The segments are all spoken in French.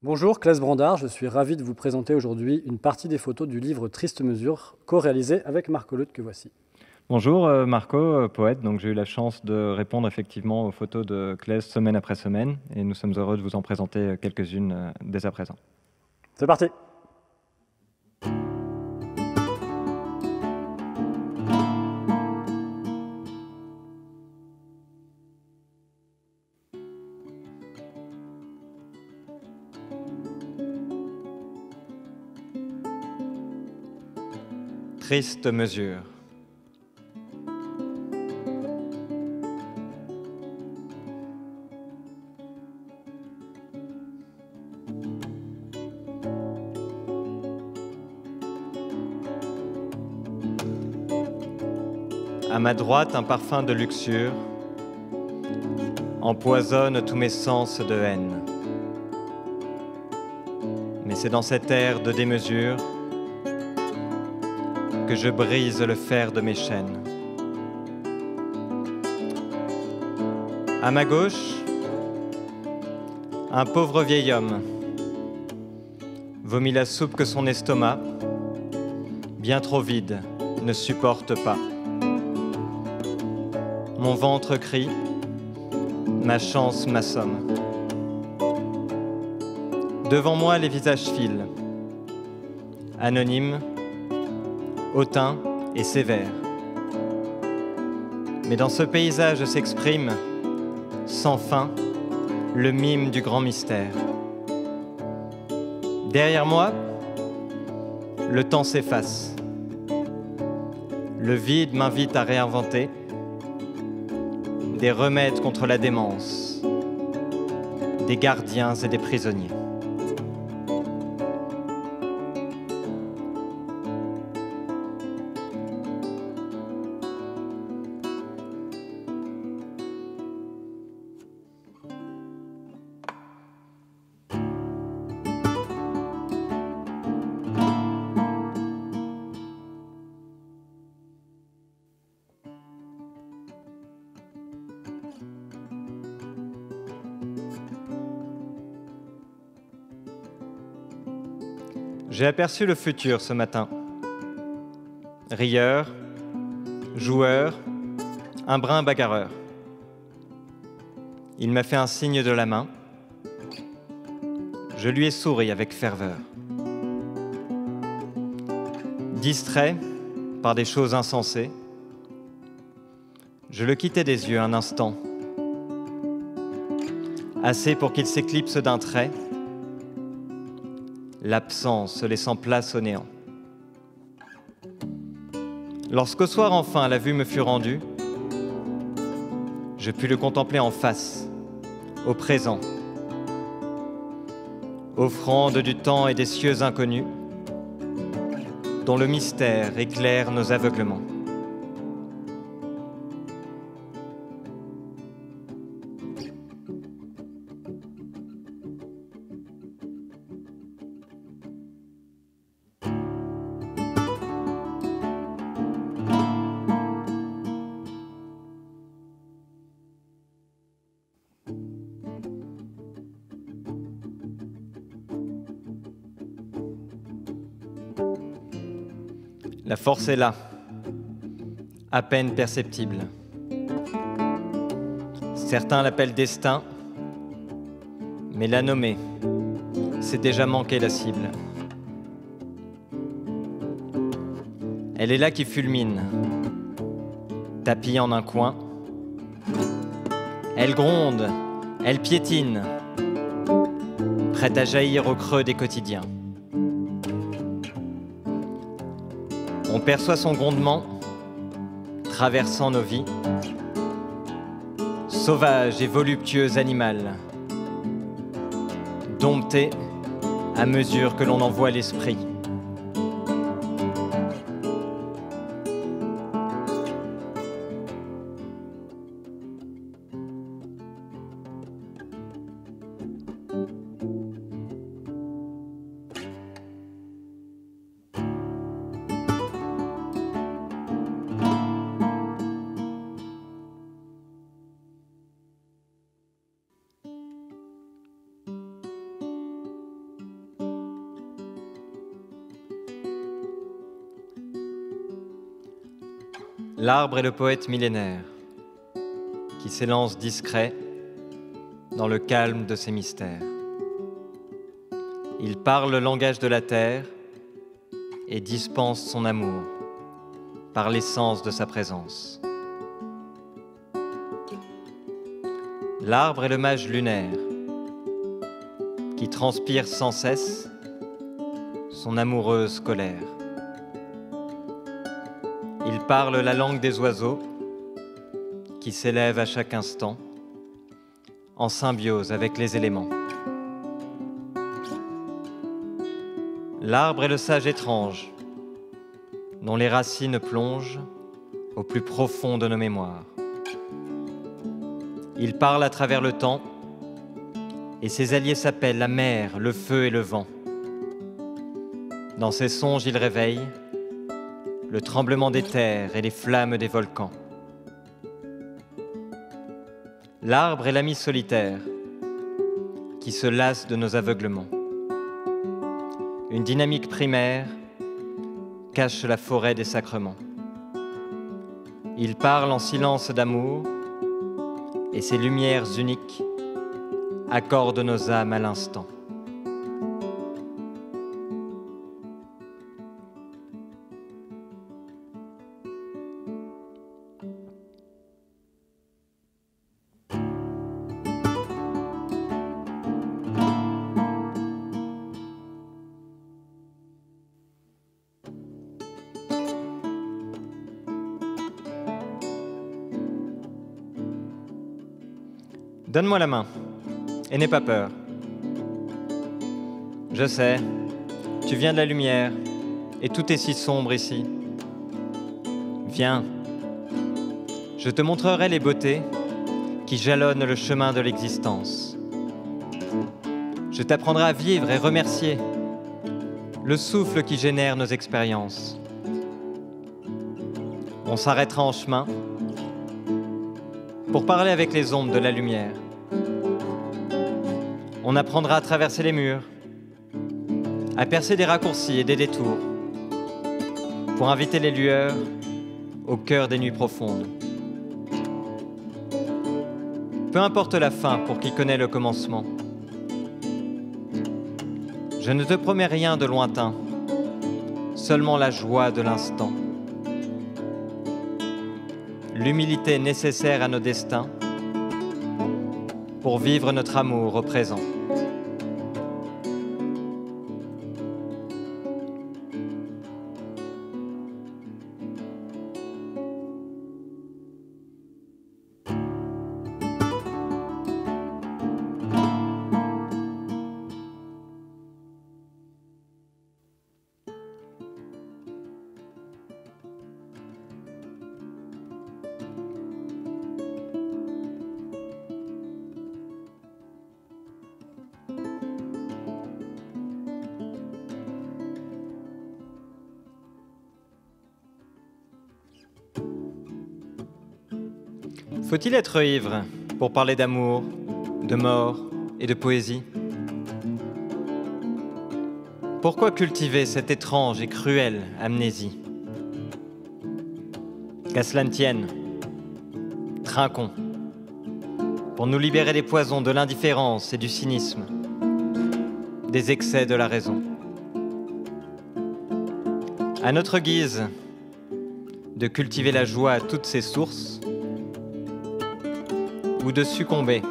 Bonjour, Claes Brandard, je suis ravi de vous présenter aujourd'hui une partie des photos du livre Triste mesure, co-réalisé avec Marco Luth que voici. Bonjour Marco, poète. Donc j'ai eu la chance de répondre effectivement aux photos de Claes semaine après semaine et nous sommes heureux de vous en présenter quelques-unes dès à présent. C'est parti! Triste mesure. À ma droite, un parfum de luxure empoisonne tous mes sens de haine. Mais c'est dans cet air de démesure que je brise le fer de mes chaînes. À ma gauche, un pauvre vieil homme vomit la soupe que son estomac, bien trop vide, ne supporte pas. Mon ventre crie, ma chance m'assomme. Devant moi, les visages filent, anonymes, hautains et sévères. Mais dans ce paysage s'exprime, sans fin, le mime du grand mystère. Derrière moi, le temps s'efface. Le vide m'invite à réinventer des remèdes contre la démence, des gardiens et des prisonniers. J'ai aperçu le futur ce matin. Rieur, joueur, un brin bagarreur. Il m'a fait un signe de la main. Je lui ai souri avec ferveur. Distrait par des choses insensées, je le quittais des yeux un instant, assez pour qu'il s'éclipse d'un trait, l'absence laissant place au néant. Lorsqu'au soir enfin la vue me fut rendue, je pus le contempler en face, au présent, offrande du temps et des cieux inconnus, dont le mystère éclaire nos aveuglements. La force est là, à peine perceptible. Certains l'appellent destin, mais la nommer, c'est déjà manquer la cible. Elle est là qui fulmine, tapie en un coin. Elle gronde, elle piétine, prête à jaillir au creux des quotidiens. On perçoit son grondement traversant nos vies, sauvage et voluptueux animal, dompté à mesure que l'on envoie l'esprit. L'arbre est le poète millénaire qui s'élance discret dans le calme de ses mystères. Il parle le langage de la terre et dispense son amour par l'essence de sa présence. L'arbre est le mage lunaire qui transpire sans cesse son amoureuse colère. Il parle la langue des oiseaux qui s'élèvent à chaque instant en symbiose avec les éléments. L'arbre est le sage étrange dont les racines plongent au plus profond de nos mémoires. Il parle à travers le temps et ses alliés s'appellent la mer, le feu et le vent. Dans ses songes, il réveille le tremblement des terres et les flammes des volcans. L'arbre est l'ami solitaire qui se lasse de nos aveuglements. Une dynamique primaire cache la forêt des sacrements. Il parle en silence d'amour et ses lumières uniques accordent nos âmes à l'instant. Donne-moi la main et n'aie pas peur. Je sais, tu viens de la lumière et tout est si sombre ici. Viens, je te montrerai les beautés qui jalonnent le chemin de l'existence. Je t'apprendrai à vivre et remercier le souffle qui génère nos expériences. On s'arrêtera en chemin pour parler avec les ombres de la lumière. On apprendra à traverser les murs, à percer des raccourcis et des détours, pour inviter les lueurs au cœur des nuits profondes. Peu importe la fin pour qui connaît le commencement. Je ne te promets rien de lointain, seulement la joie de l'instant. L'humilité nécessaire à nos destins pour vivre notre amour au présent. Faut-il être ivre pour parler d'amour, de mort et de poésie? Pourquoi cultiver cette étrange et cruelle amnésie? Qu'à cela ne tienne, trinquons, pour nous libérer des poisons de l'indifférence et du cynisme, des excès de la raison. À notre guise, de cultiver la joie à toutes ses sources, ou de succomber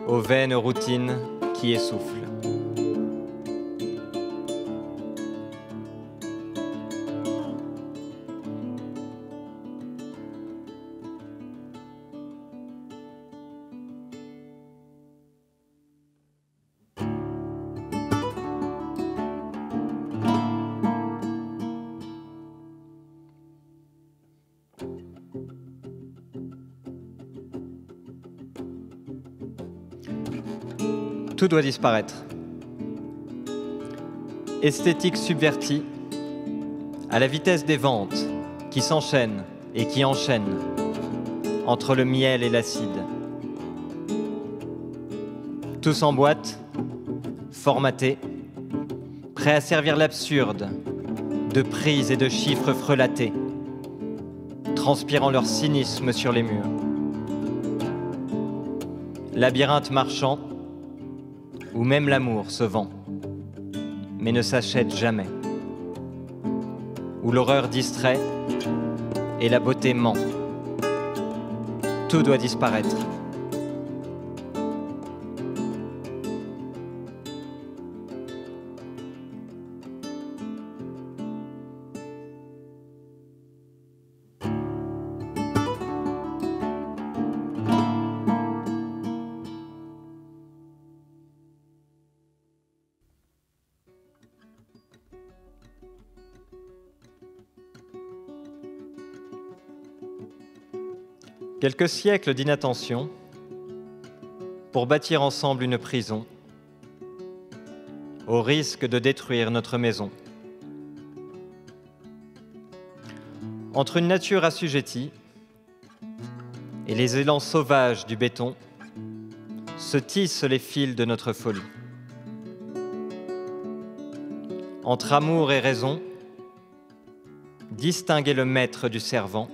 aux vaines routines qui essoufflent. Tout doit disparaître. Esthétique subvertie, à la vitesse des ventes qui s'enchaînent et qui enchaînent entre le miel et l'acide. Tous en boîte, formatés, prêts à servir l'absurde de prises et de chiffres frelatés. transpirant leur cynisme sur les murs. Labyrinthe marchand, où même l'amour se vend, mais ne s'achète jamais. Où l'horreur distrait et la beauté ment. Tout doit disparaître. Quelques siècles d'inattention pour bâtir ensemble une prison, au risque de détruire notre maison. Entre une nature assujettie et les élans sauvages du béton, se tissent les fils de notre folie. Entre amour et raison, distinguer le maître du servant,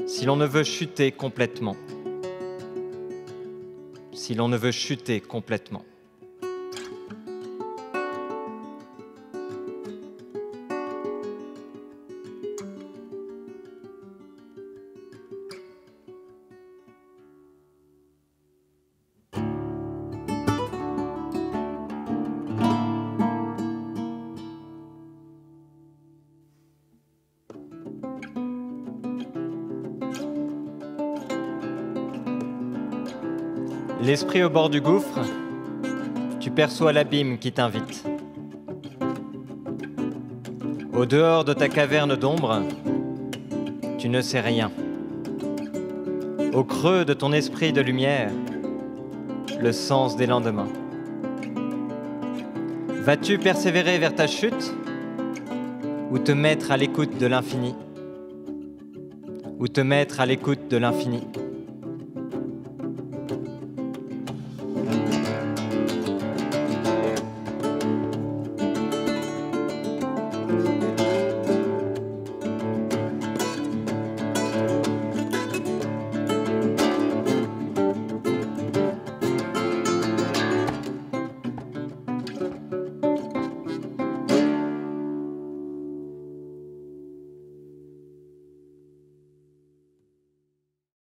si l'on ne veut chuter complètement. Si l'on ne veut chuter complètement. L'esprit au bord du gouffre, tu perçois l'abîme qui t'invite. Au dehors de ta caverne d'ombre, tu ne sais rien. Au creux de ton esprit de lumière, le sens des lendemains. Vas-tu persévérer vers ta chute ou te mettre à l'écoute de l'infini? Ou te mettre à l'écoute de l'infini?